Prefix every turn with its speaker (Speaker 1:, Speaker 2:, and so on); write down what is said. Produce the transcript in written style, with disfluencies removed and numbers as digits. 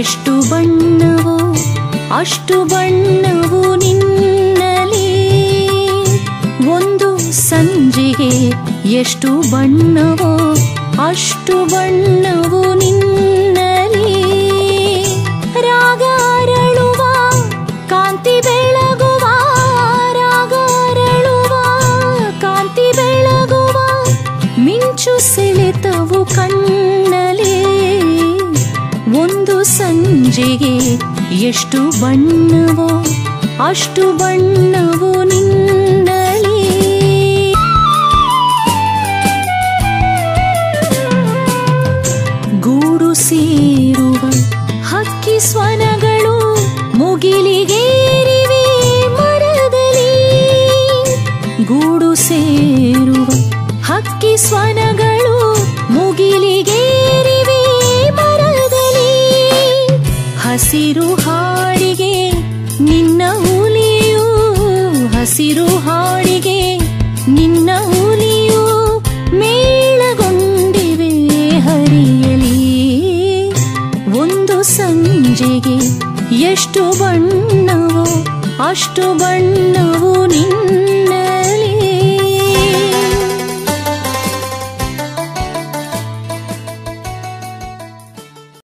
Speaker 1: ಎಷ್ಟು ಬಣ್ಣವೋ ಅಷ್ಟು ಬಣ್ಣವು ನಿನ್ನಲಿ. ಒಂದು ಸಂಜೆಗೆ ಎಷ್ಟು ಬಣ್ಣವೋ ಅಷ್ಟು ಬಣ್ಣವು ನಿನ್ನಲಿ. ರಾಗ ಅರಳುವ ಕಾಂತಿ ಬೆಳಗುವ, ರಾಗ ಅರಳುವ ಕಾಂತಿ ಬೆಳಗುವ, ಮಿಂಚು ಸೆಳೆತವು ಕಣ್ಣಲಿ. ಒಂದು ಸಂಜೆಗೆ ಎಷ್ಟು ಬಣ್ಣವೋ ಅಷ್ಟು ಬಣ್ಣವು ನಿನ್ನಲಿ. ಗೂಡು ಸೇರುವ ಹಕ್ಕಿ ಸ್ವನಗಳು ಮುಗಿಲಿಗೇರಿವೆ ಮರದಲ್ಲಿ. ಗೂಡು ಸೇರುವ ಹಕ್ಕಿ ಸ್ವನಗಳು ಮುಗಿಲಿಗೇರಿವೆ ಮರದಲ್ಲಿ. ಹಸಿರು ಹಾಡಿಗೆ ನಿನ್ನ ಹುಲಿಯು, ಹಸಿರು ಹಾಡಿಗೆ ನಿನ್ನ ಹುಲಿಯು ಮೇಳಗೊಂಡಿವೆ ಹರಿಯಲಿ. ಒಂದು ಸಂಜೆಗೆ ಎಷ್ಟು ಬಣ್ಣವೋ ಅಷ್ಟು ಬಣ್ಣವು ನಿನ್ನ